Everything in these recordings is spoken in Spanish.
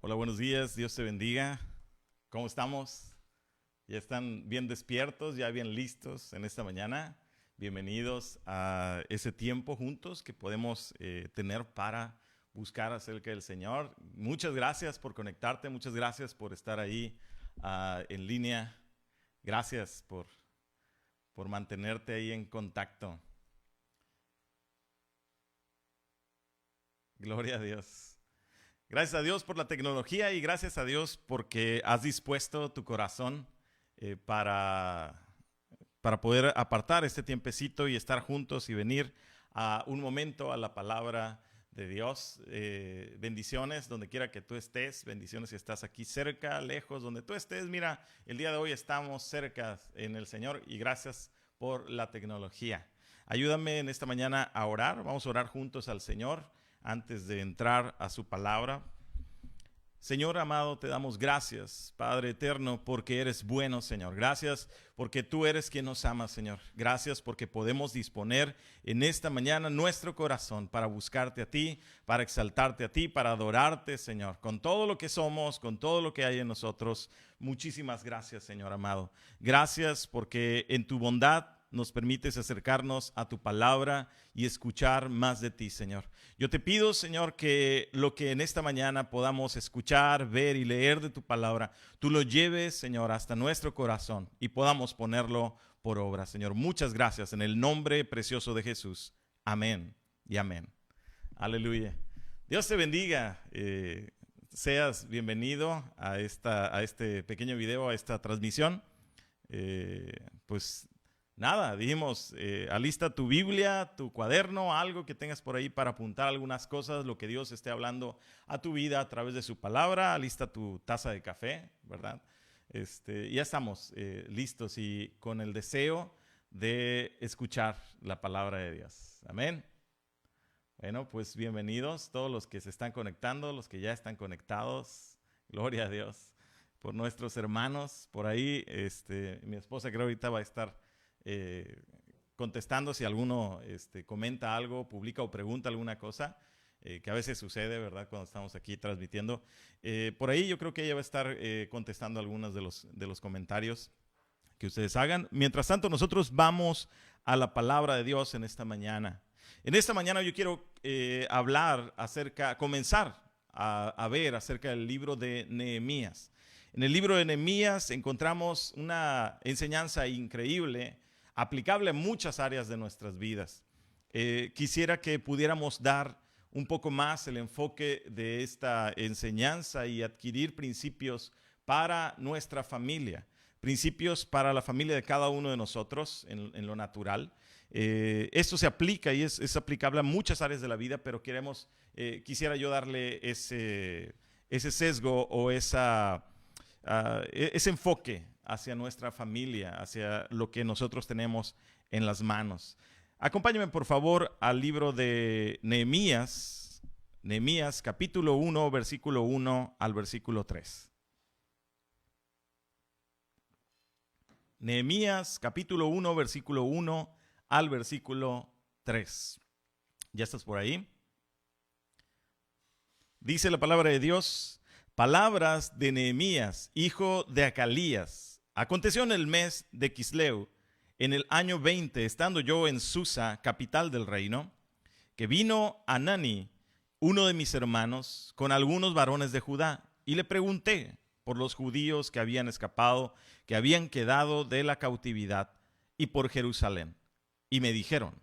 Hola, buenos días, Dios te bendiga. ¿Cómo estamos? ¿Ya están bien despiertos, ya bien listos en esta mañana? Bienvenidos a ese tiempo juntos que podemos tener para buscar acerca del Señor. Muchas gracias por conectarte, muchas gracias por estar ahí en línea. Gracias por mantenerte ahí en contacto. Gloria a Dios. Gracias a Dios por la tecnología y gracias a Dios porque has dispuesto tu corazón para poder apartar este tiempecito y estar juntos y venir a un momento a la palabra de Dios. Bendiciones donde quiera que tú estés, bendiciones si estás aquí cerca, lejos, donde tú estés. Mira, el día de hoy estamos cerca en el Señor y gracias por la tecnología. Ayúdame en esta mañana a orar, vamos a orar juntos al Señor antes de entrar a su palabra. Señor amado, te damos gracias, Padre eterno, porque eres bueno, Señor. Gracias porque tú eres quien nos ama, Señor. Gracias porque podemos disponer en esta mañana nuestro corazón para buscarte a ti, para exaltarte a ti, para adorarte, Señor. Con todo lo que somos, con todo lo que hay en nosotros. Muchísimas gracias, Señor amado. Gracias porque en tu bondad nos permites acercarnos a tu palabra y escuchar más de ti, Señor. Yo te pido, Señor, que lo que en esta mañana podamos escuchar, ver y leer de tu palabra, tú lo lleves, Señor, hasta nuestro corazón y podamos ponerlo por obra, Señor. Muchas gracias en el nombre precioso de Jesús. Amén y amén. Aleluya. Dios te bendiga. Seas bienvenido a este pequeño video, a esta transmisión. Pues nada, dijimos, alista tu Biblia, tu cuaderno, algo que tengas por ahí para apuntar algunas cosas, lo que Dios esté hablando a tu vida a través de su palabra. Alista tu taza de café, ¿verdad? Ya estamos listos y con el deseo de escuchar la palabra de Dios. Amén. Bueno, pues bienvenidos todos los que se están conectando, los que ya están conectados. Gloria a Dios por nuestros hermanos. Por ahí, mi esposa creo ahorita va a estar contestando si alguno comenta algo, publica o pregunta alguna cosa, que a veces sucede, ¿verdad? Cuando estamos aquí transmitiendo. Por ahí yo creo que ella va a estar contestando algunos de los comentarios que ustedes hagan. Mientras tanto, nosotros vamos a la palabra de Dios en esta mañana. En esta mañana yo quiero comenzar a ver acerca del libro de Nehemías. En el libro de Nehemías encontramos una enseñanza increíble, aplicable a muchas áreas de nuestras vidas. Quisiera que pudiéramos dar un poco más el enfoque de esta enseñanza y adquirir principios para nuestra familia, principios para la familia de cada uno de nosotros en lo natural. Esto se aplica y es aplicable a muchas áreas de la vida, pero quisiera yo darle ese sesgo o ese enfoque hacia nuestra familia, hacia lo que nosotros tenemos en las manos. Acompáñenme por favor al libro de Nehemías, capítulo 1, versículo 1 al versículo 3. Nehemías, capítulo 1, versículo 1 al versículo 3. ¿Ya estás por ahí? Dice la palabra de Dios: palabras de Nehemías, hijo de Acalías. Aconteció en el mes de Quisleu, en el año 20, estando yo en Susa, capital del reino, que vino Hanani, uno de mis hermanos, con algunos varones de Judá, y le pregunté por los judíos que habían escapado, que habían quedado de la cautividad, y por Jerusalén. Y me dijeron: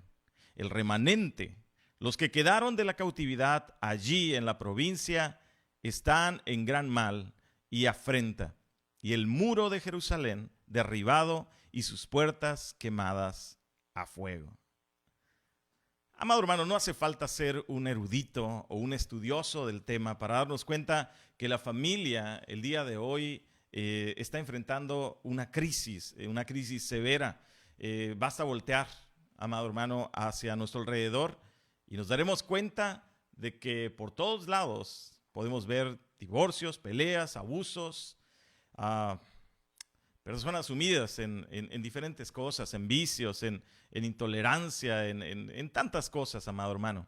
el remanente, los que quedaron de la cautividad allí en la provincia, están en gran mal y afrenta, y el muro de Jerusalén derribado y sus puertas quemadas a fuego. Amado hermano, no hace falta ser un erudito o un estudioso del tema para darnos cuenta que la familia el día de hoy está enfrentando una crisis severa. Basta voltear, amado hermano, hacia nuestro alrededor y nos daremos cuenta de que por todos lados podemos ver divorcios, peleas, abusos, personas sumidas en diferentes cosas, en vicios, en intolerancia, en tantas cosas, amado hermano.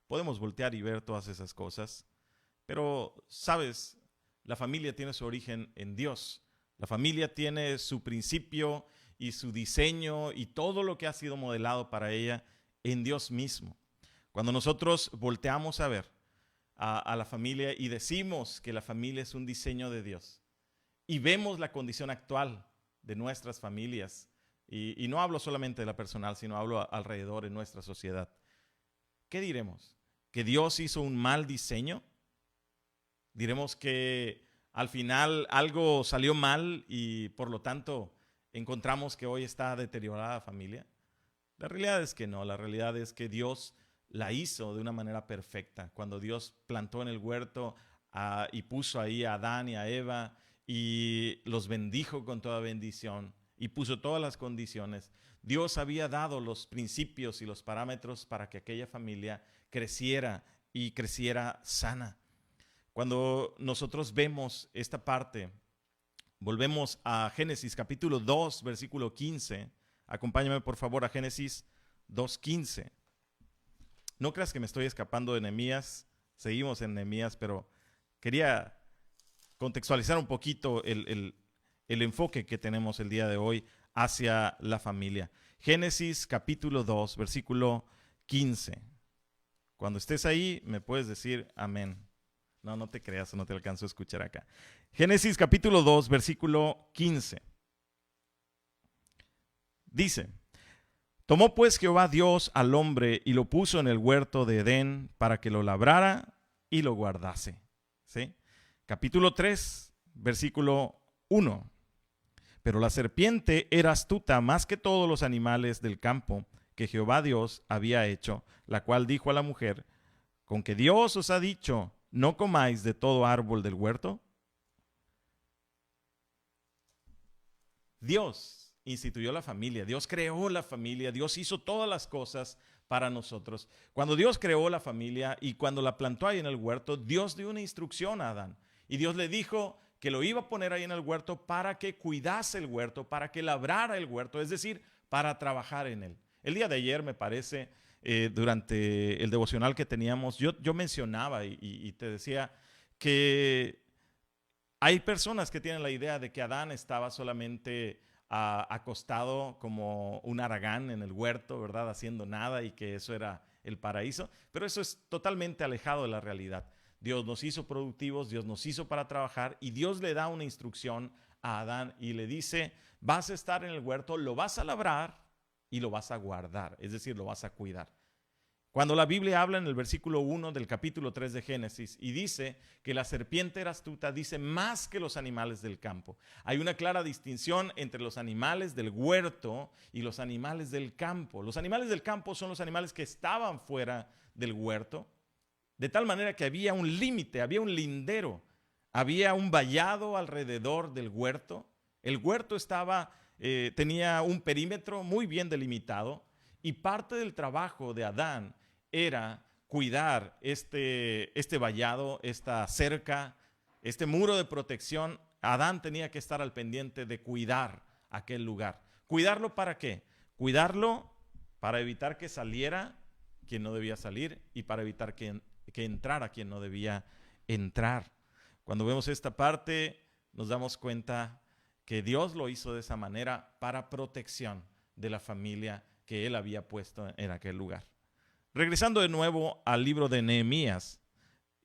Podemos voltear y ver todas esas cosas, pero, ¿sabes? la familia tiene su origen en Dios. La familia tiene su principio y su diseño y todo lo que ha sido modelado para ella en Dios mismo. Cuando nosotros volteamos a ver a la familia y decimos que la familia es un diseño de Dios y vemos la condición actual de nuestras familias, y no hablo solamente de la personal, sino hablo alrededor en nuestra sociedad, ¿qué diremos? ¿Que Dios hizo un mal diseño? ¿Diremos que al final algo salió mal y por lo tanto encontramos que hoy está deteriorada la familia? La realidad es que no, la realidad es que Dios la hizo de una manera perfecta. Cuando Dios plantó en el huerto y puso ahí a Adán y a Eva y los bendijo con toda bendición y puso todas las condiciones, Dios había dado los principios y los parámetros para que aquella familia creciera y creciera sana. Cuando nosotros vemos esta parte, volvemos a Génesis capítulo 2, versículo 15. Acompáñame por favor a Génesis 2:15. No creas que me estoy escapando de Nehemías, seguimos en Nehemías, pero quería contextualizar un poquito el enfoque que tenemos el día de hoy hacia la familia. Génesis capítulo 2, versículo 15. Cuando estés ahí, me puedes decir amén. No, no te creas, no te alcanzo a escuchar acá. Génesis capítulo 2, versículo 15. Dice: tomó pues Jehová Dios al hombre y lo puso en el huerto de Edén para que lo labrara y lo guardase. ¿Sí? Capítulo 3, versículo 1. Pero la serpiente era astuta más que todos los animales del campo que Jehová Dios había hecho, la cual dijo a la mujer: ¿con que Dios os ha dicho, no comáis de todo árbol del huerto? Dios instituyó la familia, Dios creó la familia, Dios hizo todas las cosas para nosotros. Cuando Dios creó la familia y cuando la plantó ahí en el huerto, Dios dio una instrucción a Adán. Y Dios le dijo que lo iba a poner ahí en el huerto para que cuidase el huerto, para que labrara el huerto, es decir, para trabajar en él. El día de ayer, me parece, durante el devocional que teníamos, yo mencionaba y te decía que hay personas que tienen la idea de que Adán estaba solamente acostado como un haragán en el huerto, ¿verdad? Haciendo nada, y que eso era el paraíso. Pero eso es totalmente alejado de la realidad. Dios nos hizo productivos, Dios nos hizo para trabajar, y Dios le da una instrucción a Adán y le dice: vas a estar en el huerto, lo vas a labrar y lo vas a guardar, es decir, lo vas a cuidar. Cuando la Biblia habla en el versículo 1 del capítulo 3 de Génesis y dice que la serpiente era astuta, dice más que los animales del campo. Hay una clara distinción entre los animales del huerto y los animales del campo. Los animales del campo son los animales que estaban fuera del huerto, de tal manera que había un límite, había un lindero, había un vallado alrededor del huerto. El huerto tenía un perímetro muy bien delimitado, y parte del trabajo de Adán era cuidar este vallado, esta cerca, este muro de protección. Adán tenía que estar al pendiente de cuidar aquel lugar. ¿Cuidarlo para qué? Cuidarlo para evitar que saliera quien no debía salir y para evitar que entrara quien no debía entrar. Cuando vemos esta parte, nos damos cuenta que Dios lo hizo de esa manera para protección de la familia que él había puesto en aquel lugar. Regresando de nuevo al libro de Nehemías,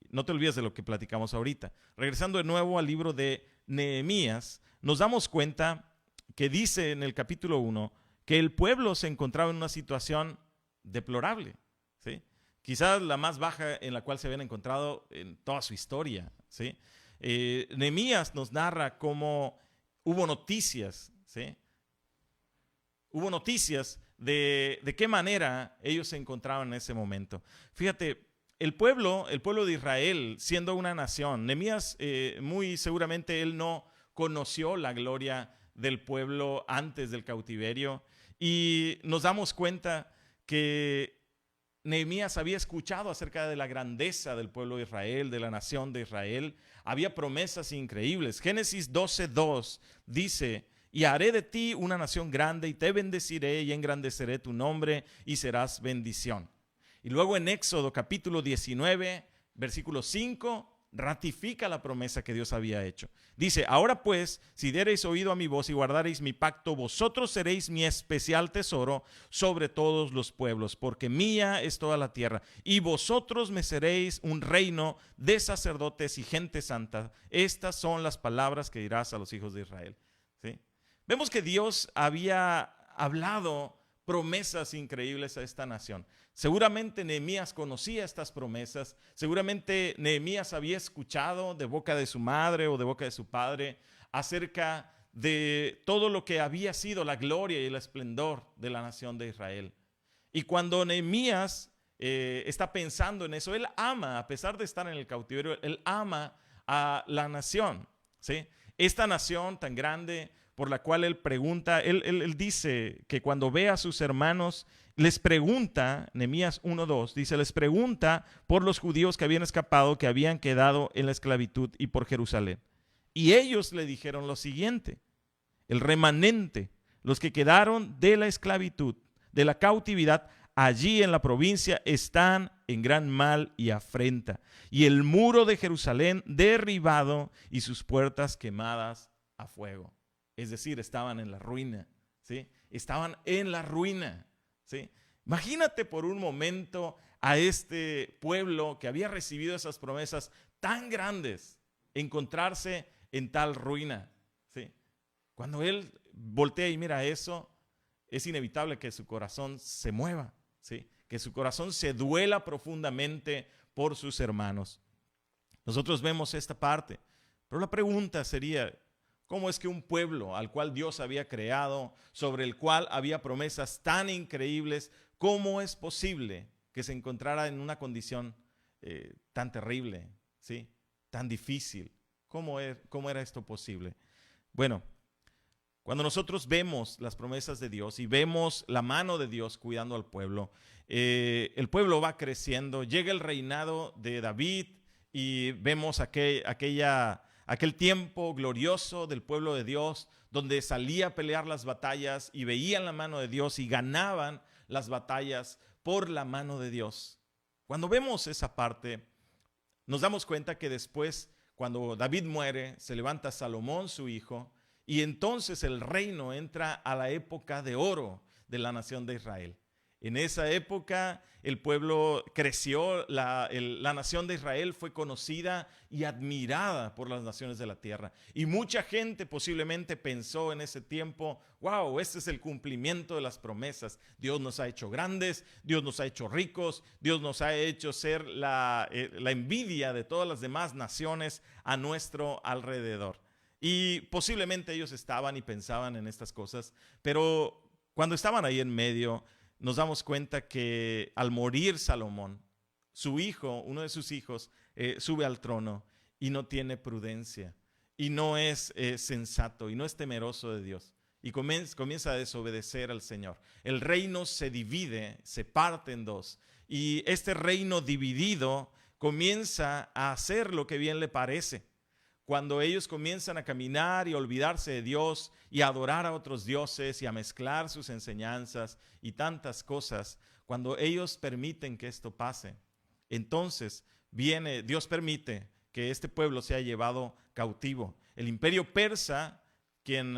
no te olvides de lo que platicamos ahorita. Regresando de nuevo al libro de Nehemías, nos damos cuenta que dice en el capítulo 1 que el pueblo se encontraba en una situación deplorable, ¿sí? Quizás la más baja en la cual se habían encontrado en toda su historia, ¿sí? Nehemías nos narra cómo hubo noticias, ¿sí? Hubo noticias de qué manera ellos se encontraban en ese momento. Fíjate, el pueblo de Israel, siendo una nación, Nehemías muy seguramente él no conoció la gloria del pueblo antes del cautiverio, y nos damos cuenta que Nehemías había escuchado acerca de la grandeza del pueblo de Israel, de la nación de Israel. Había promesas increíbles. Génesis 12:2 dice: y haré de ti una nación grande y te bendeciré y engrandeceré tu nombre y serás bendición. Y luego en Éxodo capítulo 19, versículo 5, ratifica la promesa que Dios había hecho. Dice, ahora pues, si diereis oído a mi voz y guardareis mi pacto, vosotros seréis mi especial tesoro sobre todos los pueblos, porque mía es toda la tierra, y vosotros me seréis un reino de sacerdotes y gente santa. Estas son las palabras que dirás a los hijos de Israel. ¿Sí? Vemos que Dios había hablado promesas increíbles a esta nación. Seguramente Nehemías conocía estas promesas, seguramente Nehemías había escuchado de boca de su madre o de boca de su padre acerca de todo lo que había sido la gloria y el esplendor de la nación de Israel. Y cuando Nehemías está pensando en eso, él ama, a pesar de estar en el cautiverio, él ama a la nación, ¿sí? Esta nación tan grande por la cual él pregunta, él dice que cuando ve a sus hermanos, les pregunta, Nehemías 1:2, dice, les pregunta por los judíos que habían escapado, que habían quedado en la esclavitud y por Jerusalén. Y ellos le dijeron lo siguiente, el remanente, los que quedaron de la esclavitud, de la cautividad, allí en la provincia están en gran mal y afrenta, y el muro de Jerusalén derribado y sus puertas quemadas a fuego. Es decir, estaban en la ruina, ¿sí? Estaban en la ruina, ¿sí? Imagínate por un momento a este pueblo que había recibido esas promesas tan grandes, encontrarse en tal ruina, ¿sí? Cuando él voltea y mira eso, es inevitable que su corazón se mueva, ¿sí? Que su corazón se duela profundamente por sus hermanos. Nosotros vemos esta parte, pero la pregunta sería, ¿cómo es que un pueblo al cual Dios había creado, sobre el cual había promesas tan increíbles, cómo es posible que se encontrara en una condición tan terrible, ¿sí? Tan difícil? ¿Cómo era esto posible? Bueno, cuando nosotros vemos las promesas de Dios y vemos la mano de Dios cuidando al pueblo, el pueblo va creciendo, llega el reinado de David y vemos aquel tiempo glorioso del pueblo de Dios, donde salía a pelear las batallas y veían la mano de Dios y ganaban las batallas por la mano de Dios. Cuando vemos esa parte, nos damos cuenta que después, cuando David muere, se levanta Salomón, su hijo, y entonces el reino entra a la época de oro de la nación de Israel. En esa época el pueblo creció, la nación de Israel fue conocida y admirada por las naciones de la tierra. Y mucha gente posiblemente pensó en ese tiempo, wow, este es el cumplimiento de las promesas. Dios nos ha hecho grandes, Dios nos ha hecho ricos, Dios nos ha hecho ser la envidia de todas las demás naciones a nuestro alrededor. Y posiblemente ellos estaban y pensaban en estas cosas, pero cuando estaban ahí en medio, nos damos cuenta que al morir Salomón, su hijo, uno de sus hijos, sube al trono y no tiene prudencia y no es sensato y no es temeroso de Dios y comienza a desobedecer al Señor. El reino se divide, se parte en dos y este reino dividido comienza a hacer lo que bien le parece. Cuando ellos comienzan a caminar y a olvidarse de Dios y a adorar a otros dioses y a mezclar sus enseñanzas y tantas cosas, cuando ellos permiten que esto pase, entonces Dios permite que este pueblo sea llevado cautivo. El imperio persa, quien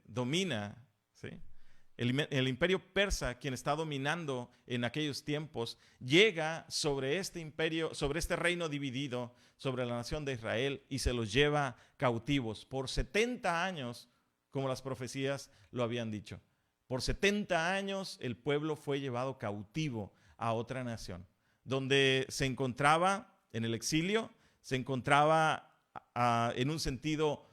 domina, ¿sí? El imperio persa, quien está dominando en aquellos tiempos, llega sobre este imperio, sobre este reino dividido, sobre la nación de Israel y se los lleva cautivos por 70 años, como las profecías lo habían dicho. Por 70 años el pueblo fue llevado cautivo a otra nación, donde se encontraba en el exilio, se encontraba en un sentido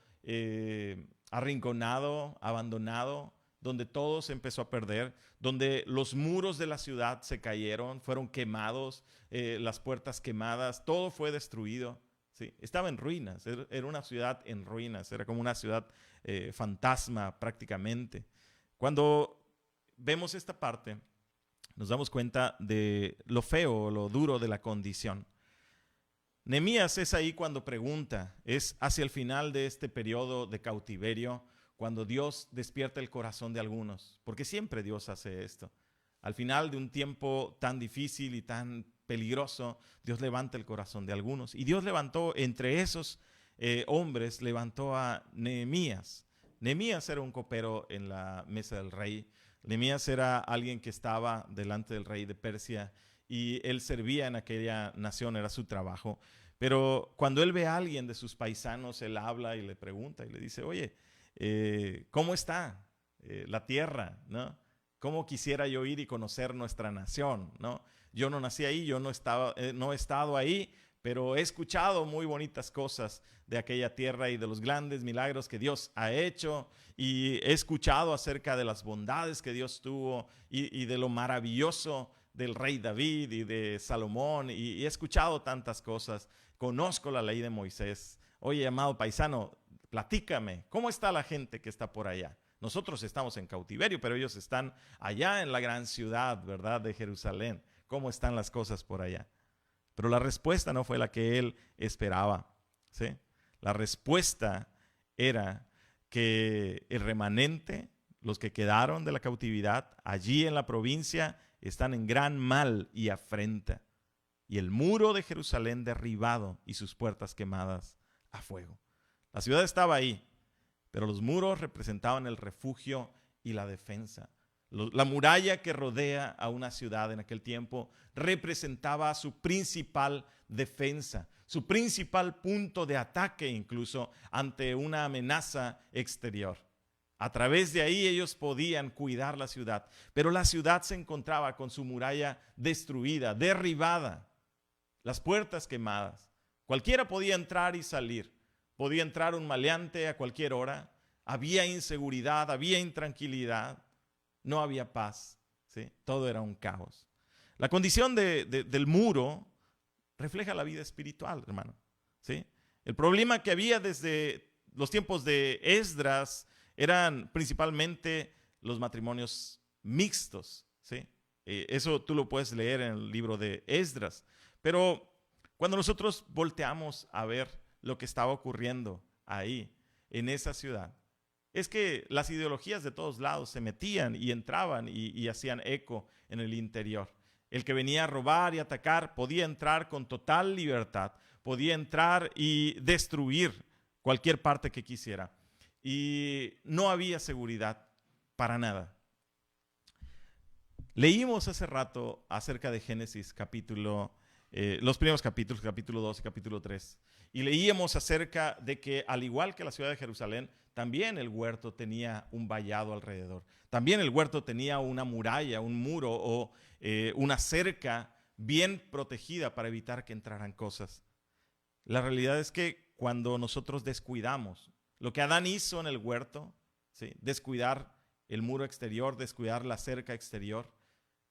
arrinconado, abandonado, donde todo se empezó a perder, donde los muros de la ciudad se cayeron, fueron quemados, las puertas quemadas, todo fue destruido. ¿Sí? Estaba en ruinas, era una ciudad en ruinas, era como una ciudad fantasma prácticamente. Cuando vemos esta parte, nos damos cuenta de lo feo, lo duro de la condición. Nehemías es ahí cuando pregunta, es hacia el final de este periodo de cautiverio, cuando Dios despierta el corazón de algunos, porque siempre Dios hace esto. Al final de un tiempo tan difícil y tan peligroso, Dios levanta el corazón de algunos. Y Dios levantó entre esos hombres, levantó a Nehemías. Nehemías era un copero en la mesa del rey. Nehemías era alguien que estaba delante del rey de Persia y él servía en aquella nación, era su trabajo. Pero cuando él ve a alguien de sus paisanos, él habla y le pregunta y le dice, oye, ¿cómo está la tierra? ¿No? ¿Cómo quisiera yo ir y conocer nuestra nación? ¿No? Yo no nací ahí, yo no he estado ahí, pero he escuchado muy bonitas cosas de aquella tierra y de los grandes milagros que Dios ha hecho, y he escuchado acerca de las bondades que Dios tuvo y de lo maravilloso del rey David y de Salomón, y he escuchado tantas cosas. Conozco la ley de Moisés. Oye, amado paisano, platícame, ¿cómo está la gente que está por allá? Nosotros estamos en cautiverio, pero ellos están allá en la gran ciudad, ¿verdad?, de Jerusalén. ¿Cómo están las cosas por allá? Pero la respuesta no fue la que él esperaba, ¿sí? La respuesta era que el remanente, los que quedaron de la cautividad allí en la provincia, están en gran mal y afrenta, y el muro de Jerusalén derribado y sus puertas quemadas a fuego. La ciudad estaba ahí, pero los muros representaban el refugio y la defensa. La muralla que rodea a una ciudad en aquel tiempo representaba su principal defensa, su principal punto de ataque incluso ante una amenaza exterior. A través de ahí ellos podían cuidar la ciudad, pero la ciudad se encontraba con su muralla destruida, derribada, las puertas quemadas. Cualquiera podía entrar y salir, podía entrar un maleante a cualquier hora, había inseguridad, había intranquilidad. No había paz, ¿sí? Todo era un caos. La condición del muro refleja la vida espiritual, hermano, ¿sí? El problema que había desde los tiempos de Esdras eran principalmente los matrimonios mixtos, ¿sí? Eso tú lo puedes leer en el libro de Esdras. Pero cuando nosotros volteamos a ver lo que estaba ocurriendo ahí, en esa ciudad, es que las ideologías de todos lados se metían y entraban y hacían eco en el interior. El que venía a robar y atacar podía entrar con total libertad, podía entrar y destruir cualquier parte que quisiera. Y no había seguridad para nada. Leímos hace rato acerca de Génesis los primeros capítulos, capítulo 2 y capítulo 3. Y leíamos acerca de que, al igual que la ciudad de Jerusalén, también el huerto tenía un vallado alrededor. También el huerto tenía una muralla, un muro o una cerca bien protegida para evitar que entraran cosas. La realidad es que cuando nosotros descuidamos lo que Adán hizo en el huerto, ¿sí?, descuidar el muro exterior, descuidar la cerca exterior,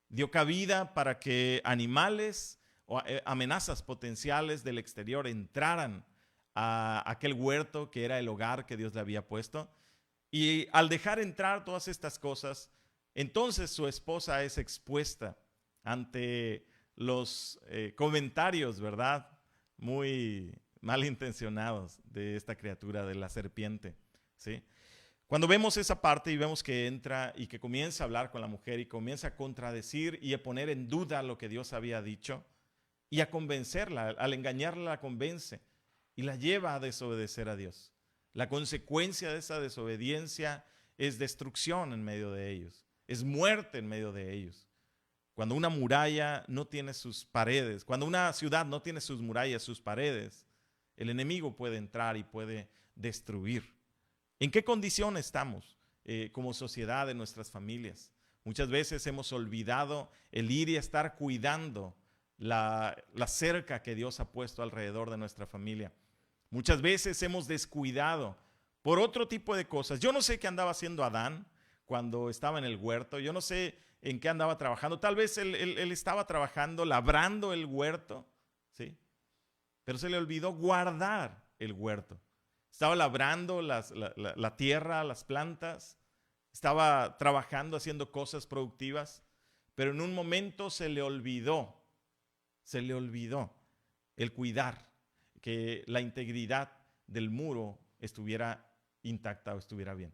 dio cabida para que animales o amenazas potenciales del exterior entraran a aquel huerto que era el hogar que Dios le había puesto. Y al dejar entrar todas estas cosas, entonces su esposa es expuesta ante los comentarios, ¿verdad?, muy malintencionados de esta criatura, de la serpiente, ¿sí? Cuando vemos esa parte y vemos que entra y que comienza a hablar con la mujer y comienza a contradecir y a poner en duda lo que Dios había dicho y a convencerla, al engañarla la convence y la lleva a desobedecer a Dios. La consecuencia de esa desobediencia es destrucción en medio de ellos, es muerte en medio de ellos. Cuando una muralla no tiene sus paredes, cuando una ciudad no tiene sus murallas, sus paredes, el enemigo puede entrar y puede destruir. ¿En qué condición estamos como sociedad en nuestras familias? Muchas veces hemos olvidado el ir y estar cuidando la cerca que Dios ha puesto alrededor de nuestra familia. Muchas veces hemos descuidado por otro tipo de cosas. Yo no sé qué andaba haciendo Adán cuando estaba en el huerto. Yo no sé en qué andaba trabajando. Tal vez él estaba trabajando, labrando el huerto, ¿sí? Pero se le olvidó guardar el huerto. Estaba labrando la tierra, las plantas. Estaba trabajando, haciendo cosas productivas. Pero en un momento se le olvidó el cuidar que la integridad del muro estuviera intacta o estuviera bien.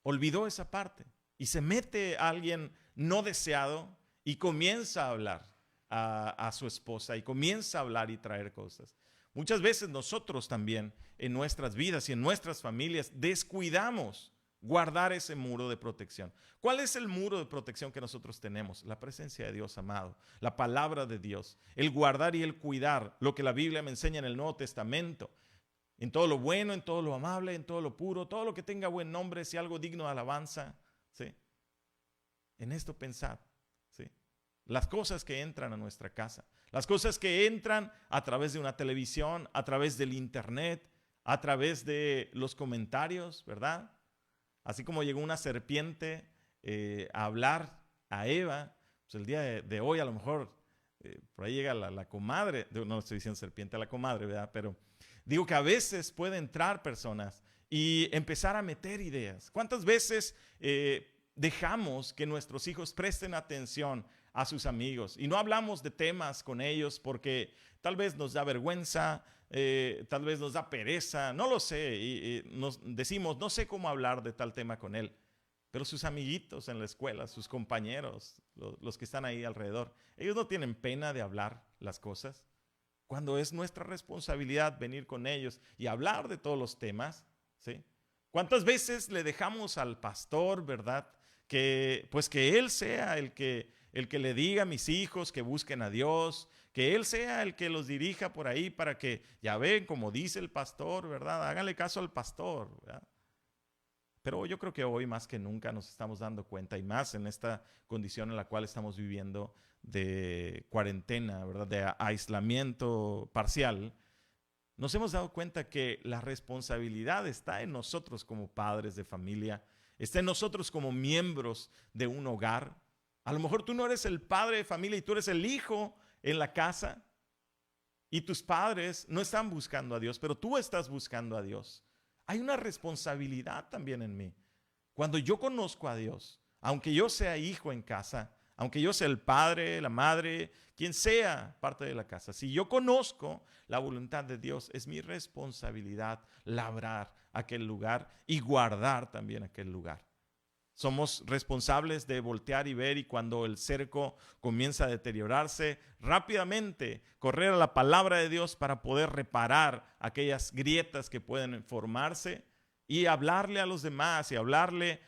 Olvidó esa parte y se mete a alguien no deseado y comienza a hablar a su esposa y comienza a hablar y traer cosas. Muchas veces nosotros también en nuestras vidas y en nuestras familias descuidamos guardar ese muro de protección. ¿Cuál es el muro de protección que nosotros tenemos? La presencia de Dios, amado, la palabra de Dios, el guardar y el cuidar, lo que la Biblia me enseña en el Nuevo Testamento, en todo lo bueno, en todo lo amable, en todo lo puro, todo lo que tenga buen nombre, si algo digno de alabanza, ¿sí? En esto pensad, ¿sí? Las cosas que entran a nuestra casa, las cosas que entran a través de una televisión, a través del internet, a través de los comentarios, ¿verdad? Así como llegó una serpiente a hablar a Eva, pues el día de hoy a lo mejor por ahí llega la comadre, no estoy diciendo serpiente, la comadre, ¿verdad? Pero digo que a veces pueden entrar personas y empezar a meter ideas. ¿Cuántas veces dejamos que nuestros hijos presten atención a sus amigos y no hablamos de temas con ellos porque tal vez nos da vergüenza, tal vez nos da pereza, no lo sé, y nos decimos, no sé cómo hablar de tal tema con él, pero sus amiguitos en la escuela, sus compañeros, los que están ahí alrededor, ellos no tienen pena de hablar las cosas, cuando es nuestra responsabilidad venir con ellos y hablar de todos los temas, ¿sí? ¿Cuántas veces le dejamos al pastor, verdad, que él sea el que le diga a mis hijos que busquen a Dios, que él sea el que los dirija por ahí para que, ya ven, como dice el pastor, ¿verdad? Háganle caso al pastor, ¿verdad? Pero yo creo que hoy más que nunca nos estamos dando cuenta, y más en esta condición en la cual estamos viviendo de cuarentena, ¿verdad? De aislamiento parcial, nos hemos dado cuenta que la responsabilidad está en nosotros como padres de familia, está en nosotros como miembros de un hogar. A lo mejor tú no eres el padre de familia y tú eres el hijo en la casa y tus padres no están buscando a Dios, pero tú estás buscando a Dios. Hay una responsabilidad también en mí. Cuando yo conozco a Dios, aunque yo sea hijo en casa, aunque yo sea el padre, la madre, quien sea parte de la casa, si yo conozco la voluntad de Dios, es mi responsabilidad labrar aquel lugar y guardar también aquel lugar. Somos responsables de voltear y ver, y cuando el cerco comienza a deteriorarse, rápidamente correr a la palabra de Dios para poder reparar aquellas grietas que pueden formarse y hablarle a los demás y hablarle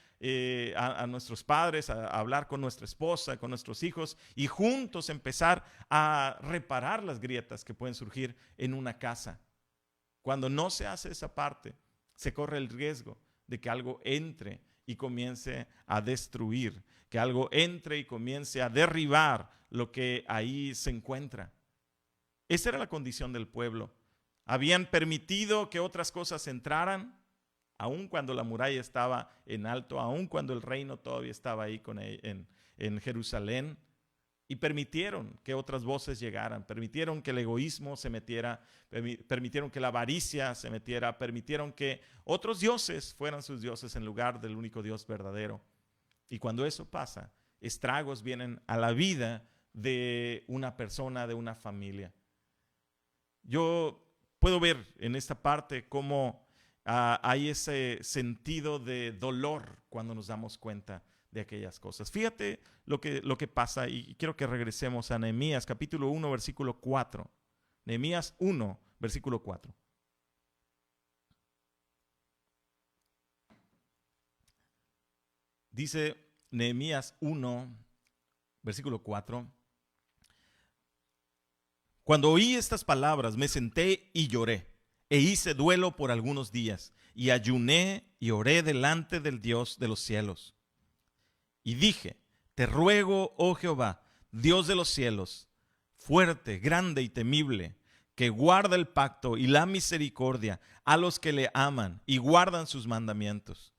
a nuestros padres, a hablar con nuestra esposa, con nuestros hijos, y juntos empezar a reparar las grietas que pueden surgir en una casa. Cuando no se hace esa parte, se corre el riesgo de que algo entre y comience a destruir, que algo entre y comience a derribar lo que ahí se encuentra. Esa era la condición del pueblo. Habían permitido que otras cosas entraran, aun cuando la muralla estaba en alto, aun cuando el reino todavía estaba ahí en Jerusalén, y permitieron que otras voces llegaran, permitieron que el egoísmo se metiera, permitieron que la avaricia se metiera, permitieron que otros dioses fueran sus dioses en lugar del único Dios verdadero. Y cuando eso pasa, estragos vienen a la vida de una persona, de una familia. Yo puedo ver en esta parte cómo hay ese sentido de dolor cuando nos damos cuenta de aquellas cosas. Fíjate lo que pasa, y quiero que regresemos a Nehemías capítulo 1, versículo 4. Nehemías 1, versículo 4. Dice Nehemías 1, versículo 4. Cuando oí estas palabras, me senté y lloré, e hice duelo por algunos días, y ayuné y oré delante del Dios de los cielos. Y dije, te ruego, oh Jehová, Dios de los cielos, fuerte, grande y temible, que guarda el pacto y la misericordia a los que le aman y guardan sus mandamientos.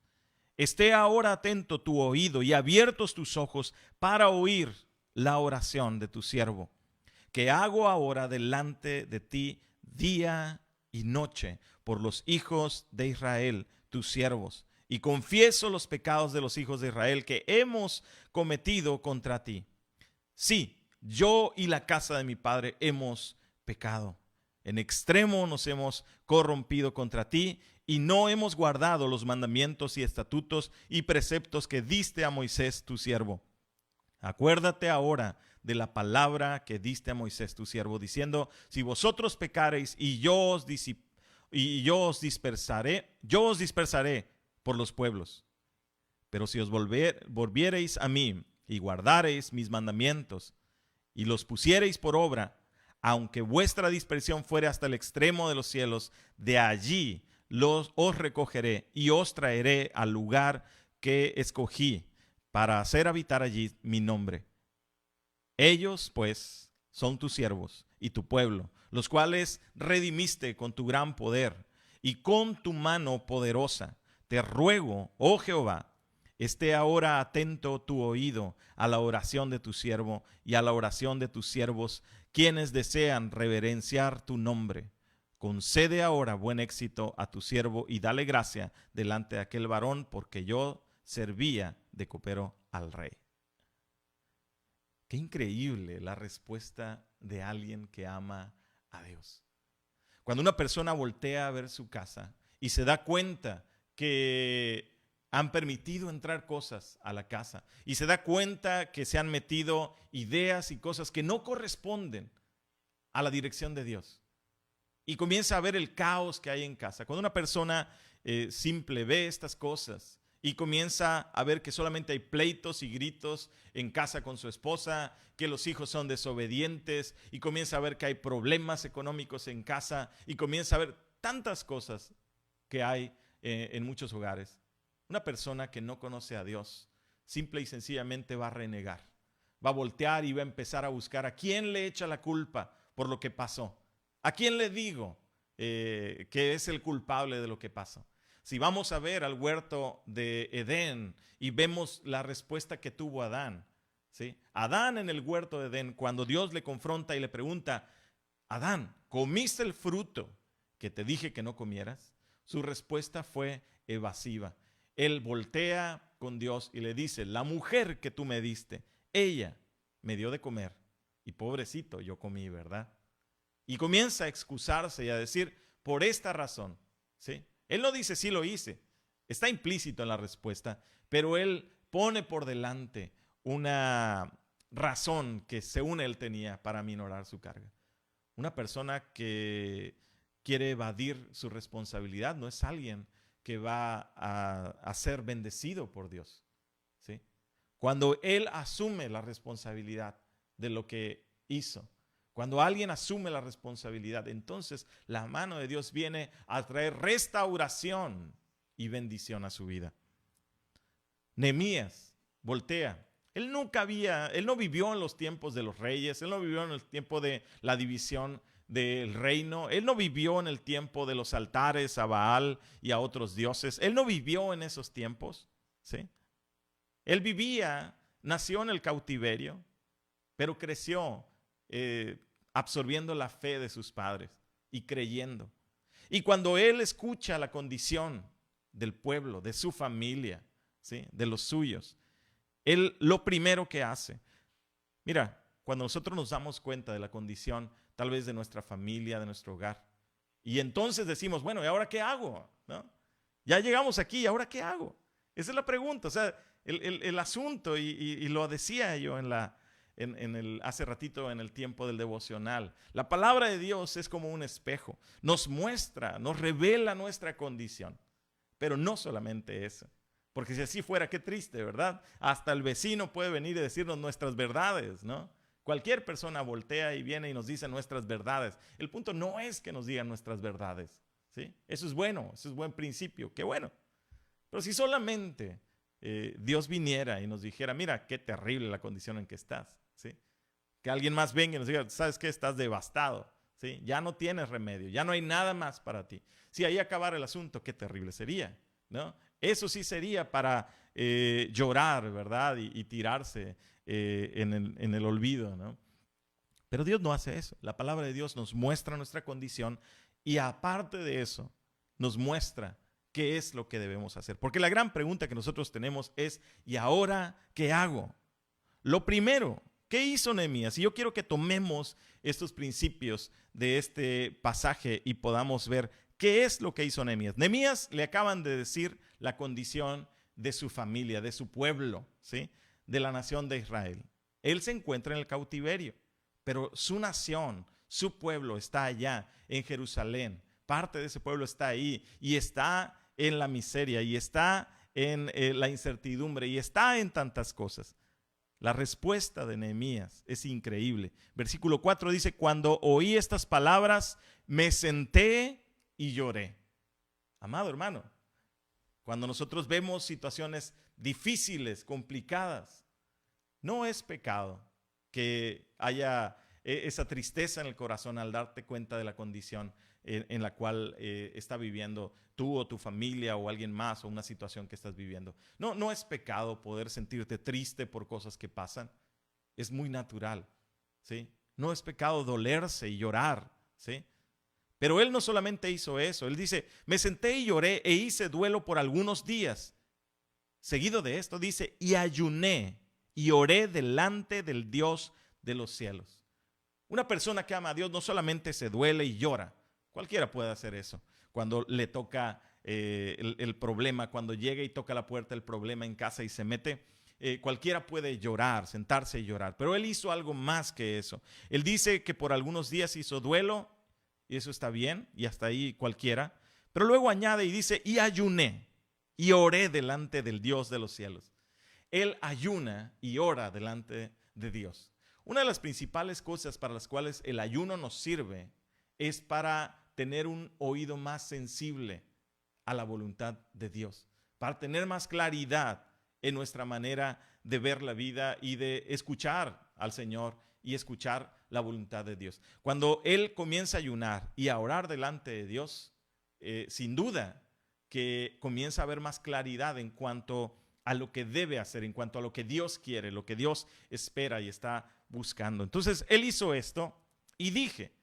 Esté ahora atento tu oído y abiertos tus ojos para oír la oración de tu siervo, que hago ahora delante de ti día y noche por los hijos de Israel, tus siervos, y confieso los pecados de los hijos de Israel que hemos cometido contra ti. Sí, yo y la casa de mi padre hemos pecado. En extremo nos hemos corrompido contra ti y no hemos guardado los mandamientos y estatutos y preceptos que diste a Moisés tu siervo. Acuérdate ahora de la palabra que diste a Moisés tu siervo, diciendo, si vosotros pecareis y yo os dispersaré por los pueblos. Pero si os volviereis a mí y guardareis mis mandamientos y los pusiereis por obra, aunque vuestra dispersión fuere hasta el extremo de los cielos, de allí os recogeré y os traeré al lugar que escogí para hacer habitar allí mi nombre. Ellos, pues, son tus siervos y tu pueblo, los cuales redimiste con tu gran poder y con tu mano poderosa. Te ruego, oh Jehová, esté ahora atento tu oído a la oración de tu siervo y a la oración de tus siervos, quienes desean reverenciar tu nombre. Concede ahora buen éxito a tu siervo y dale gracia delante de aquel varón, porque yo servía de copero al rey. Qué increíble la respuesta de alguien que ama a Dios. Cuando una persona voltea a ver su casa y se da cuenta que han permitido entrar cosas a la casa y se da cuenta que se han metido ideas y cosas que no corresponden a la dirección de Dios, y comienza a ver el caos que hay en casa. Cuando una persona simple ve estas cosas y comienza a ver que solamente hay pleitos y gritos en casa con su esposa, que los hijos son desobedientes, y comienza a ver que hay problemas económicos en casa, y comienza a ver tantas cosas que hay en muchos hogares. Una persona que no conoce a Dios simple y sencillamente va a renegar, va a voltear y va a empezar a buscar a quién le echa la culpa por lo que pasó. ¿A quién le digo que es el culpable de lo que pasó? Si vamos a ver al huerto de Edén y vemos la respuesta que tuvo Adán, ¿sí? Adán en el huerto de Edén, cuando Dios le confronta y le pregunta, Adán, ¿comiste el fruto que te dije que no comieras? Su respuesta fue evasiva. Él voltea con Dios y le dice, la mujer que tú me diste, ella me dio de comer y pobrecito yo comí, ¿verdad? Y comienza a excusarse y a decir, por esta razón, ¿sí? Él no dice, sí lo hice, está implícito en la respuesta, pero él pone por delante una razón que según él tenía para aminorar su carga. Una persona que quiere evadir su responsabilidad no es alguien que va a ser bendecido por Dios, ¿sí? Cuando él asume la responsabilidad de lo que hizo, cuando alguien asume la responsabilidad, entonces la mano de Dios viene a traer restauración y bendición a su vida. Nehemías voltea. Él no vivió en los tiempos de los reyes, él no vivió en el tiempo de la división del reino, él no vivió en el tiempo de los altares a Baal y a otros dioses, él no vivió en esos tiempos, ¿sí? Él nació en el cautiverio, pero creció absorbiendo la fe de sus padres y creyendo. Y cuando él escucha la condición del pueblo, de su familia, ¿sí? De los suyos, él lo primero que hace, mira, cuando nosotros nos damos cuenta de la condición tal vez de nuestra familia, de nuestro hogar, y entonces decimos, bueno, ¿y ahora qué hago? ¿No? Ya llegamos aquí, ¿y ahora qué hago? Esa es la pregunta, o sea, el asunto, y lo decía yo hace ratito en el tiempo del devocional. La palabra de Dios es como un espejo. Nos muestra, nos revela nuestra condición. Pero no solamente eso. Porque si así fuera, qué triste, ¿verdad? Hasta el vecino puede venir y decirnos nuestras verdades, ¿no? Cualquier persona voltea y viene y nos dice nuestras verdades. El punto no es que nos digan nuestras verdades, ¿sí? Eso es bueno, eso es buen principio, qué bueno. Pero si solamente Dios viniera y nos dijera, mira, qué terrible la condición en que estás, ¿sí? Que alguien más venga y nos diga, ¿sabes qué? Estás devastado, ¿sí? Ya no tienes remedio, ya no hay nada más para ti. Si ahí acabara el asunto, qué terrible sería, ¿no? Eso sí sería para llorar, ¿verdad? Y tirarse en el olvido, ¿no? Pero Dios no hace eso. La palabra de Dios nos muestra nuestra condición y aparte de eso, nos muestra qué es lo que debemos hacer. Porque la gran pregunta que nosotros tenemos es, ¿y ahora qué hago? Lo primero, ¿qué hizo Nehemías? Y yo quiero que tomemos estos principios de este pasaje y podamos ver qué es lo que hizo Nehemías. Nehemías le acaban de decir la condición de su familia, de su pueblo, ¿sí? De la nación de Israel. Él se encuentra en el cautiverio, pero su nación, su pueblo está allá en Jerusalén. Parte de ese pueblo está ahí y está en la miseria y está en la incertidumbre y está en tantas cosas. La respuesta de Nehemías es increíble. Versículo 4 dice: cuando oí estas palabras, me senté y lloré. Amado hermano, cuando nosotros vemos situaciones difíciles, complicadas, no es pecado que haya esa tristeza en el corazón al darte cuenta de la condición en la cual está viviendo tú o tu familia o alguien más, o una situación que estás viviendo. No es pecado poder sentirte triste por cosas que pasan. Es muy natural, ¿sí? No es pecado dolerse y llorar, ¿sí? Pero él no solamente hizo eso. Él dice: me senté y lloré e hice duelo por algunos días. Seguido de esto dice: y ayuné y oré delante del Dios de los cielos. Una persona que ama a Dios no solamente se duele y llora. Cualquiera puede hacer eso. Cuando le toca el problema, cuando llega y toca la puerta el problema en casa y se mete, cualquiera puede llorar, sentarse y llorar. Pero él hizo algo más que eso. Él dice que por algunos días hizo duelo, y eso está bien, y hasta ahí cualquiera. Pero luego añade y dice: y ayuné y oré delante del Dios de los cielos. Él ayuna y ora delante de Dios. Una de las principales cosas para las cuales el ayuno nos sirve es para tener un oído más sensible a la voluntad de Dios, para tener más claridad en nuestra manera de ver la vida y de escuchar al Señor y escuchar la voluntad de Dios. Cuando Él comienza a ayunar y a orar delante de Dios, sin duda que comienza a haber más claridad en cuanto a lo que debe hacer, en cuanto a lo que Dios quiere, lo que Dios espera y está buscando. Entonces él hizo esto y dije,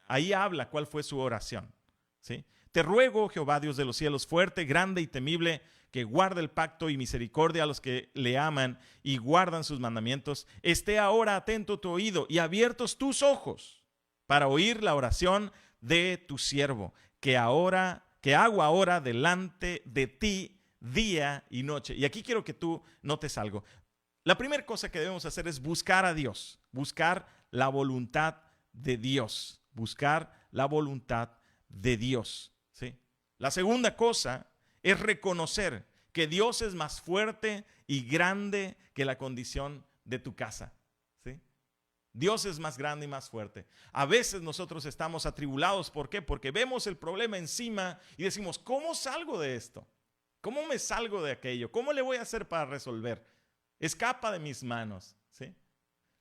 ahí habla cuál fue su oración, ¿sí? Te ruego, Jehová Dios de los cielos, fuerte, grande y temible, que guarde el pacto y misericordia a los que le aman y guardan sus mandamientos, esté ahora atento tu oído y abiertos tus ojos para oír la oración de tu siervo, que hago ahora delante de ti día y noche. Y aquí quiero que tú notes algo. La primera cosa que debemos hacer es buscar a Dios, buscar la voluntad de Dios, buscar la voluntad de Dios, ¿sí? La segunda cosa es reconocer que Dios es más fuerte y grande que la condición de tu casa, ¿sí? Dios es más grande y más fuerte. A veces nosotros estamos atribulados. ¿Por qué? Porque vemos el problema encima y decimos: ¿cómo salgo de esto? ¿Cómo me salgo de aquello? ¿Cómo le voy a hacer para resolver? Escapa de mis manos, ¿sí?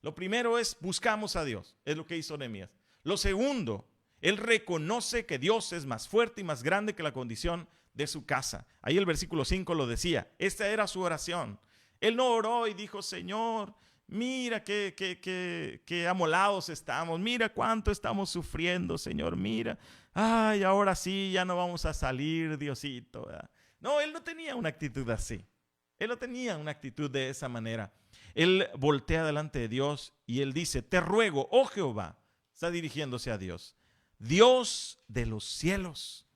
Lo primero es buscamos a Dios. Es lo que hizo Nehemías. Lo segundo, él reconoce que Dios es más fuerte y más grande que la condición de su casa. Ahí el versículo 5 lo decía. Esta era su oración. Él no oró y dijo: Señor, mira qué amolados estamos. Mira cuánto estamos sufriendo, Señor. Mira. Ay, ahora sí, ya no vamos a salir, Diosito, ¿verdad? No, él no tenía una actitud así. Él no tenía una actitud de esa manera. Él voltea delante de Dios y él dice: te ruego, oh Jehová, está dirigiéndose a Dios, Dios de los cielos,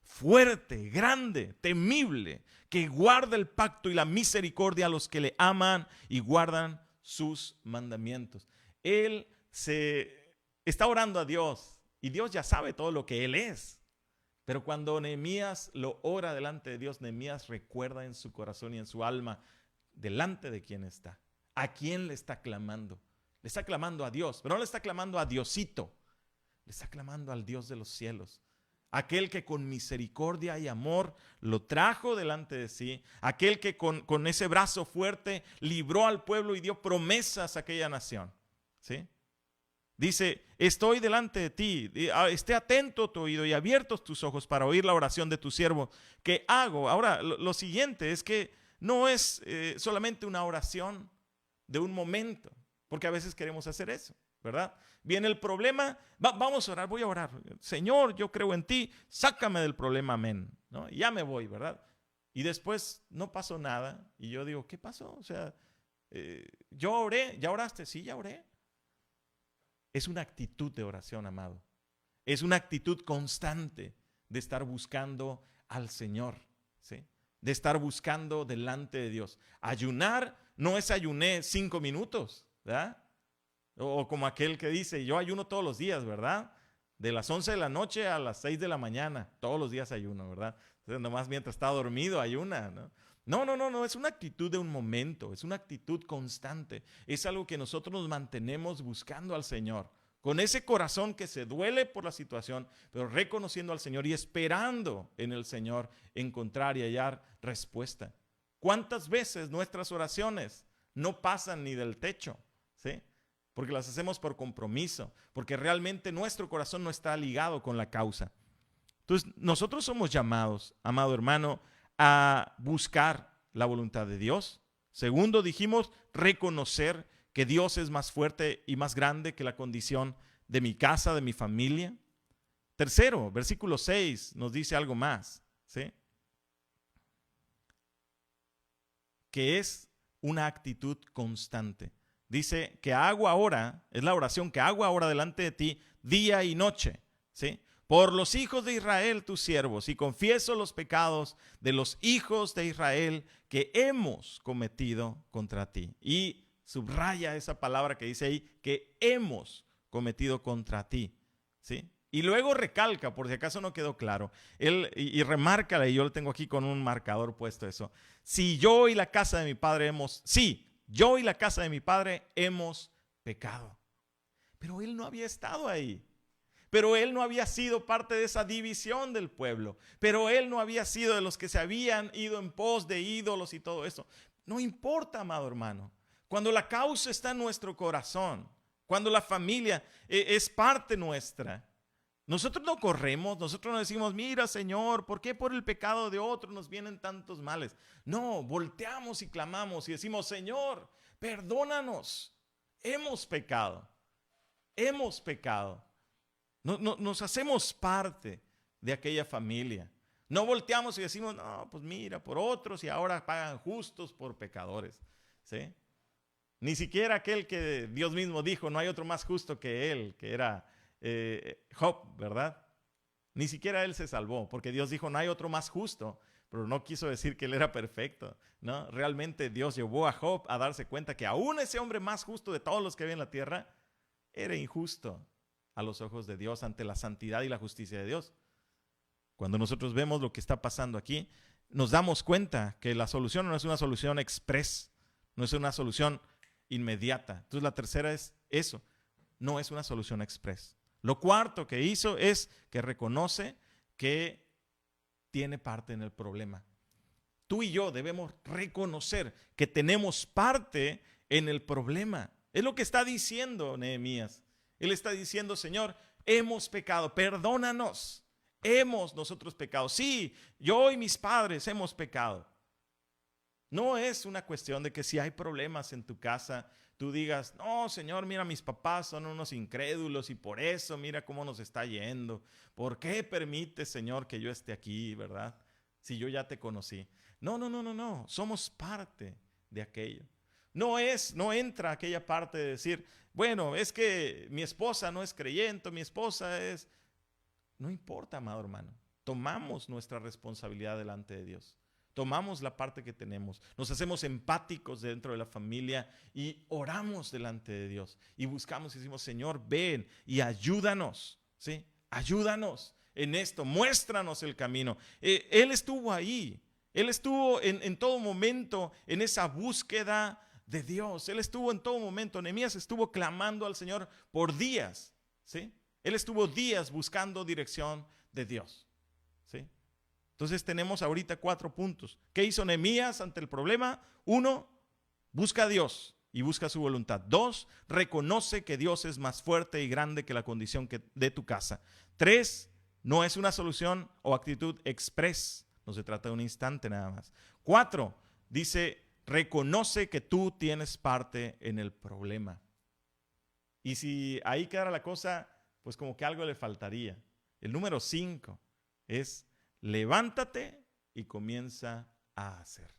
fuerte, grande, temible, que guarda el pacto y la misericordia a los que le aman y guardan sus mandamientos. Él se está orando a Dios y Dios ya sabe todo lo que él es. Pero cuando Nehemías lo ora delante de Dios, Nehemías recuerda en su corazón y en su alma delante de quién está, a quién le está clamando. Le está clamando a Dios, pero no le está clamando a Diosito, le está clamando al Dios de los cielos, aquel que con misericordia y amor lo trajo delante de sí, aquel que con ese brazo fuerte libró al pueblo y dio promesas a aquella nación, ¿sí? Dice: estoy delante de ti, esté atento tu oído y abiertos tus ojos para oír la oración de tu siervo que hago. Ahora, lo siguiente es que no es solamente una oración de un momento, porque a veces queremos hacer eso, ¿verdad? Viene el problema, vamos a orar, voy a orar. Señor, yo creo en ti, sácame del problema, amén, ¿no? Y ya me voy, ¿verdad? Y después no pasó nada y yo digo: ¿qué pasó? O sea, yo oré, ¿ya oraste? Sí, ya oré. Es una actitud de oración, amado. Es una actitud constante de estar buscando al Señor, ¿sí? de estar buscando delante de Dios. Ayunar no es ayuné 5 minutos, ¿verdad? O como aquel que dice, yo ayuno todos los días, ¿verdad? De las 11 de la noche a las 6 de la mañana, todos los días ayuno, ¿verdad? Entonces, nomás mientras está dormido ayuna, ¿no? No, es una actitud de un momento, es una actitud constante. Es algo que nosotros nos mantenemos buscando al Señor, con ese corazón que se duele por la situación, pero reconociendo al Señor y esperando en el Señor encontrar y hallar respuesta. ¿Cuántas veces nuestras oraciones no pasan ni del techo? ¿Sí? Porque las hacemos por compromiso, porque realmente nuestro corazón no está ligado con la causa. Entonces, nosotros somos llamados, amado hermano, a buscar la voluntad de Dios. Segundo, dijimos, reconocer que Dios es más fuerte y más grande que la condición de mi casa, de mi familia. Tercero, versículo 6 nos dice algo más, ¿sí? Que es una actitud constante. Dice que hago ahora, es la oración que hago ahora delante de ti, día y noche, ¿sí? Por los hijos de Israel, tus siervos, y confieso los pecados de los hijos de Israel que hemos cometido contra ti. Y subraya esa palabra que dice ahí, que hemos cometido contra ti, ¿sí? Y luego recalca, por si acaso no quedó claro, él y remárcala, y yo lo tengo aquí con un marcador puesto eso. Yo y la casa de mi padre hemos pecado. Pero él no había estado ahí. Pero él no había sido parte de esa división del pueblo. Pero él no había sido de los que se habían ido en pos de ídolos y todo eso. No importa, amado hermano. Cuando la causa está en nuestro corazón, cuando la familia es parte nuestra, nosotros no corremos, nosotros no decimos, mira Señor, ¿por qué por el pecado de otro nos vienen tantos males? No, volteamos y clamamos y decimos, Señor, perdónanos, hemos pecado. Nos hacemos parte de aquella familia. No volteamos y decimos, no, pues mira, por otros y ahora pagan justos por pecadores, ¿sí? Ni siquiera aquel que Dios mismo dijo, no hay otro más justo que él, que era Job, ¿verdad? Ni siquiera él se salvó, porque Dios dijo, no hay otro más justo, pero no quiso decir que él era perfecto, ¿no? Realmente Dios llevó a Job a darse cuenta que aún ese hombre más justo de todos los que había en la tierra era injusto a los ojos de Dios ante la santidad y la justicia de Dios. Cuando nosotros vemos lo que está pasando aquí, nos damos cuenta que la solución no es una solución express, no es una solución inmediata. Entonces la tercera es eso, no es una solución express. Lo cuarto que hizo es que reconoce que tiene parte en el problema. Tú y yo debemos reconocer que tenemos parte en el problema. Es lo que está diciendo Nehemías. Él está diciendo, Señor, hemos pecado, perdónanos. Hemos nosotros pecado. Sí, yo y mis padres hemos pecado. No es una cuestión de que si hay problemas en tu casa, tú digas, no, Señor, mira, mis papás son unos incrédulos y por eso mira cómo nos está yendo. ¿Por qué permite, Señor, que yo esté aquí, verdad? Si yo ya te conocí. No. Somos parte de aquello. No entra aquella parte de decir, bueno, es que mi esposa no es creyente, mi esposa es... No importa, amado hermano. Tomamos nuestra responsabilidad delante de Dios. Tomamos la parte que tenemos, nos hacemos empáticos dentro de la familia y oramos delante de Dios y buscamos y decimos, Señor, ven y ayúdanos, ¿sí? Ayúdanos en esto, muéstranos el camino. Él estuvo ahí, Él estuvo en todo momento en esa búsqueda de Dios. Él estuvo en todo momento, Nehemías estuvo clamando al Señor por días, ¿sí? Él estuvo días buscando dirección de Dios, ¿sí? Entonces tenemos ahorita 4 puntos. ¿Qué hizo Nehemías ante el problema? 1, busca a Dios y busca su voluntad. 2, reconoce que Dios es más fuerte y grande que la condición de tu casa. 3, no es una solución o actitud express. No se trata de un instante nada más. 4, dice, reconoce que tú tienes parte en el problema. Y si ahí quedara la cosa, pues como que algo le faltaría. El número 5 es, levántate y comienza a hacer.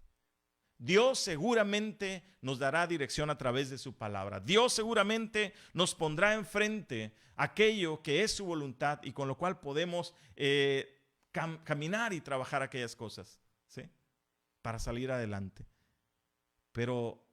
Dios seguramente nos dará dirección a través de su palabra. Dios seguramente nos pondrá enfrente aquello que es su voluntad y con lo cual podemos caminar y trabajar aquellas cosas, ¿sí? para salir adelante. Pero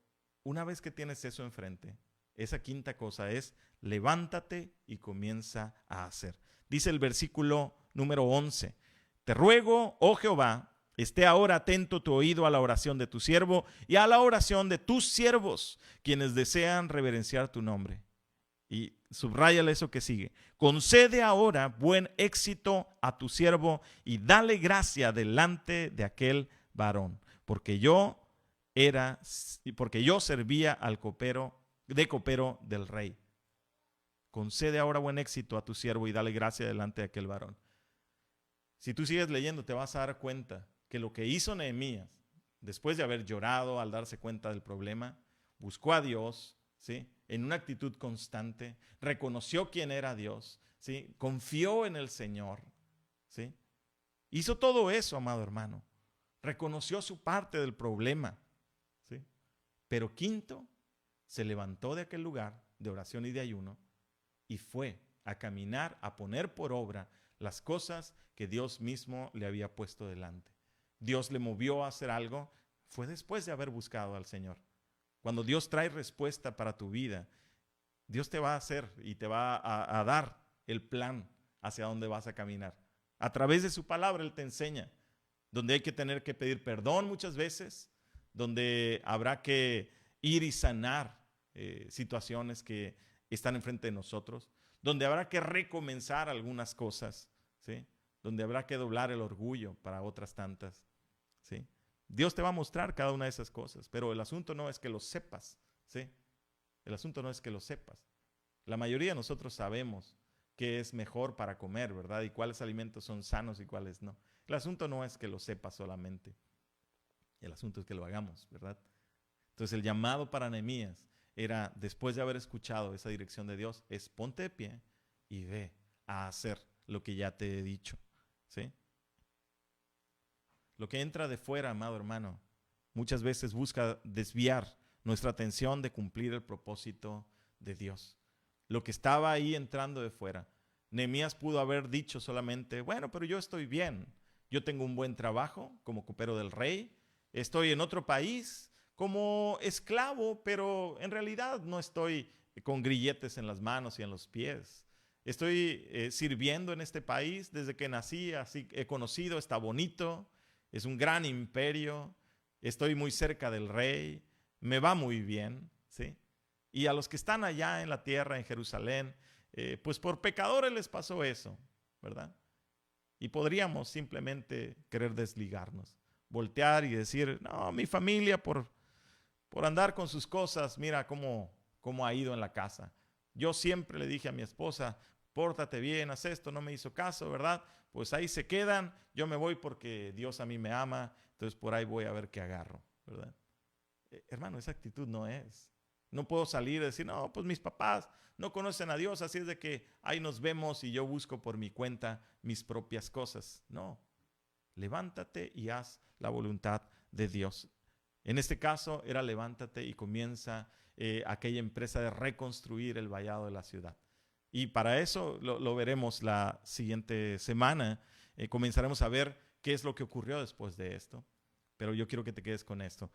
una vez que tienes eso enfrente, esa quinta cosa es levántate y comienza a hacer. Dice el versículo número 11, te ruego, oh Jehová, esté ahora atento tu oído a la oración de tu siervo y a la oración de tus siervos, quienes desean reverenciar tu nombre. Y subráyale eso que sigue. Concede ahora buen éxito a tu siervo y dale gracia delante de aquel varón, porque yo servía al copero del rey. Concede ahora buen éxito a tu siervo y dale gracia delante de aquel varón. Si tú sigues leyendo, te vas a dar cuenta que lo que hizo Nehemías, después de haber llorado al darse cuenta del problema, buscó a Dios, ¿sí?, en una actitud constante, reconoció quién era Dios, ¿sí?, confió en el Señor, ¿sí?, hizo todo eso, amado hermano, reconoció su parte del problema, ¿sí?, pero quinto, se levantó de aquel lugar de oración y de ayuno y fue a caminar, a poner por obra las cosas que Dios mismo le había puesto delante. Dios le movió a hacer algo, fue después de haber buscado al Señor. Cuando Dios trae respuesta para tu vida, Dios te va a hacer y te va a dar el plan hacia dónde vas a caminar. A través de su palabra Él te enseña, donde hay que tener que pedir perdón muchas veces, donde habrá que ir y sanar situaciones que están enfrente de nosotros, donde habrá que recomenzar algunas cosas, ¿sí?, donde habrá que doblar el orgullo para otras tantas, ¿sí? Dios te va a mostrar cada una de esas cosas, pero el asunto no es que lo sepas, ¿sí? El asunto no es que lo sepas. La mayoría de nosotros sabemos qué es mejor para comer, ¿verdad? Y cuáles alimentos son sanos y cuáles no. El asunto no es que lo sepas solamente. El asunto es que lo hagamos, ¿verdad? Entonces el llamado para Nehemías era, después de haber escuchado esa dirección de Dios, es ponte de pie y ve a hacer lo que ya te he dicho, ¿sí? Lo que entra de fuera, amado hermano, muchas veces busca desviar nuestra atención de cumplir el propósito de Dios. Lo que estaba ahí entrando de fuera. Nehemías pudo haber dicho solamente, bueno, pero yo estoy bien. Yo tengo un buen trabajo como copero del rey. Estoy en otro país como esclavo, pero en realidad no estoy con grilletes en las manos y en los pies. Estoy sirviendo en este país desde que nací, así he conocido, está bonito. Es un gran imperio, estoy muy cerca del rey, me va muy bien, ¿sí? Y a los que están allá en la tierra, en Jerusalén, pues por pecadores les pasó eso, ¿verdad? Y podríamos simplemente querer desligarnos, voltear y decir, no, mi familia por andar con sus cosas, mira cómo ha ido en la casa. Yo siempre le dije a mi esposa, pórtate bien, haz esto, no me hizo caso, ¿verdad? Pues ahí se quedan, yo me voy porque Dios a mí me ama, entonces por ahí voy a ver qué agarro, ¿verdad? Hermano, esa actitud no es. No puedo salir y decir, no, pues mis papás no conocen a Dios, así es de que ahí nos vemos y yo busco por mi cuenta mis propias cosas. No, levántate y haz la voluntad de Dios. En este caso era levántate y comienza aquella empresa de reconstruir el vallado de la ciudad. Y para eso lo veremos la siguiente semana. Comenzaremos a ver qué es lo que ocurrió después de esto. Pero yo quiero que te quedes con esto.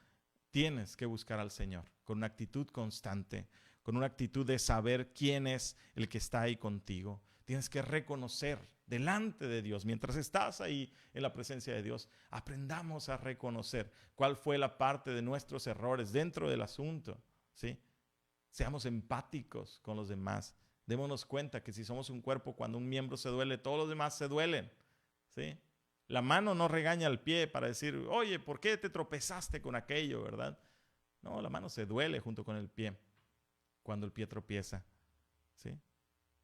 Tienes que buscar al Señor con una actitud constante, con una actitud de saber quién es el que está ahí contigo. Tienes que reconocer delante de Dios, mientras estás ahí en la presencia de Dios, aprendamos a reconocer cuál fue la parte de nuestros errores dentro del asunto, ¿sí? Seamos empáticos con los demás. Démonos cuenta que si somos un cuerpo, cuando un miembro se duele, todos los demás se duelen, ¿sí? La mano no regaña al pie para decir, oye, ¿por qué te tropezaste con aquello, verdad? No, la mano se duele junto con el pie cuando el pie tropieza, ¿sí?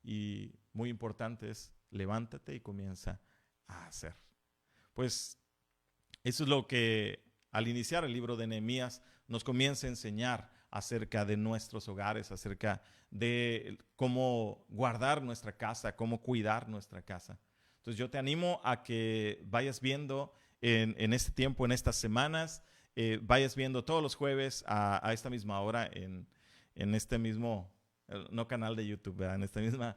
Y muy importante es, levántate y comienza a hacer. Pues eso es lo que al iniciar el libro de Nehemías nos comienza a enseñar acerca de nuestros hogares, acerca de cómo guardar nuestra casa, cómo cuidar nuestra casa. Entonces yo te animo a que vayas viendo en este tiempo, en estas semanas, vayas viendo todos los jueves a esta misma hora en este mismo, no canal de YouTube, ¿verdad? En esta misma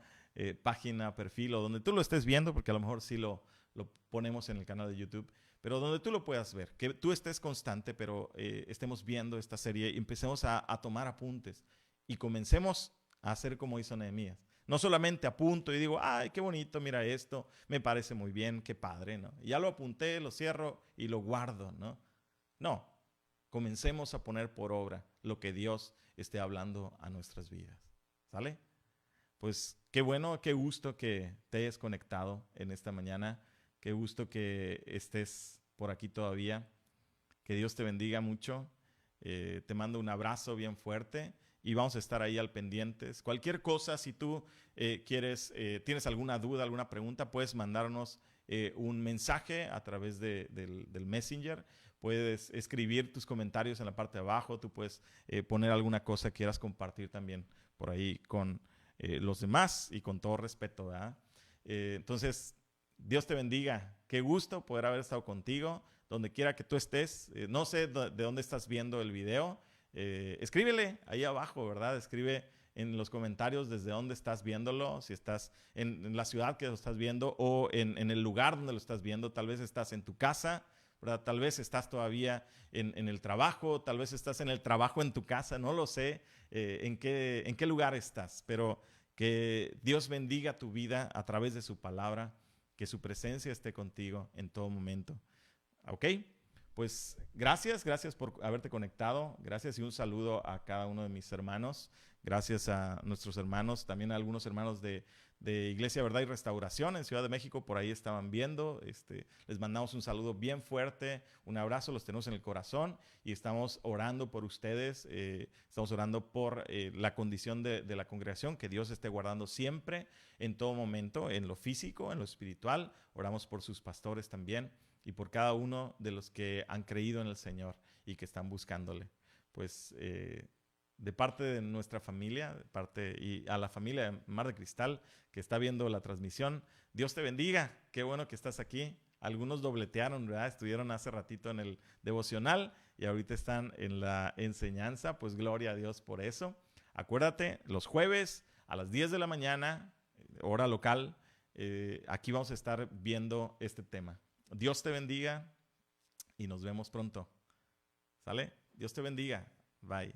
página, perfil o donde tú lo estés viendo, porque a lo mejor sí lo ponemos en el canal de YouTube. pero donde tú lo puedas ver, que tú estés constante, pero estemos viendo esta serie y empecemos a tomar apuntes y comencemos a hacer como hizo Nehemías. No solamente apunto y digo, ay, qué bonito, mira esto, me parece muy bien, qué padre, ¿no? Ya lo apunté, lo cierro y lo guardo, ¿no? No, comencemos a poner por obra lo que Dios esté hablando a nuestras vidas, ¿sale? Pues qué bueno, qué gusto que te hayas conectado en esta mañana, qué gusto que estés por aquí todavía, que Dios te bendiga mucho, te mando un abrazo bien fuerte y vamos a estar ahí al pendientes. Cualquier cosa, si tú tienes alguna duda, alguna pregunta, puedes mandarnos un mensaje a través del Messenger. Puedes escribir tus comentarios en la parte de abajo. Tú puedes poner alguna cosa que quieras compartir también por ahí con los demás y con todo respeto, ¿verdad? Entonces, Dios te bendiga. Qué gusto poder haber estado contigo, donde quiera que tú estés. No sé de dónde estás viendo el video. Escríbele ahí abajo, ¿verdad? Escribe en los comentarios desde dónde estás viéndolo, si estás en la ciudad que lo estás viendo o en el lugar donde lo estás viendo. Tal vez estás en tu casa, ¿verdad? Tal vez estás todavía en el trabajo, tal vez estás en el trabajo en tu casa, no lo sé en qué lugar estás, pero que Dios bendiga tu vida a través de su palabra, que su presencia esté contigo en todo momento. ¿Ok? Pues gracias por haberte conectado. Gracias y un saludo a cada uno de mis hermanos. Gracias a nuestros hermanos, también a algunos hermanos de Iglesia Verdad y Restauración en Ciudad de México, por ahí estaban viendo. Les mandamos un saludo bien fuerte, un abrazo, los tenemos en el corazón y estamos orando por ustedes. Estamos orando por la condición de la congregación, que Dios esté guardando siempre, en todo momento, en lo físico, en lo espiritual. Oramos por sus pastores también y por cada uno de los que han creído en el Señor y que están buscándole. Pues de parte de nuestra familia, y a la familia de Mar de Cristal que está viendo la transmisión, Dios te bendiga. Qué bueno que estás aquí. Algunos dobletearon, ¿verdad? Estuvieron hace ratito en el devocional y ahorita están en la enseñanza. Pues gloria a Dios por eso. Acuérdate, los jueves a las 10 de la mañana, hora local, aquí vamos a estar viendo este tema. Dios te bendiga y nos vemos pronto. ¿Sale? Dios te bendiga. Bye.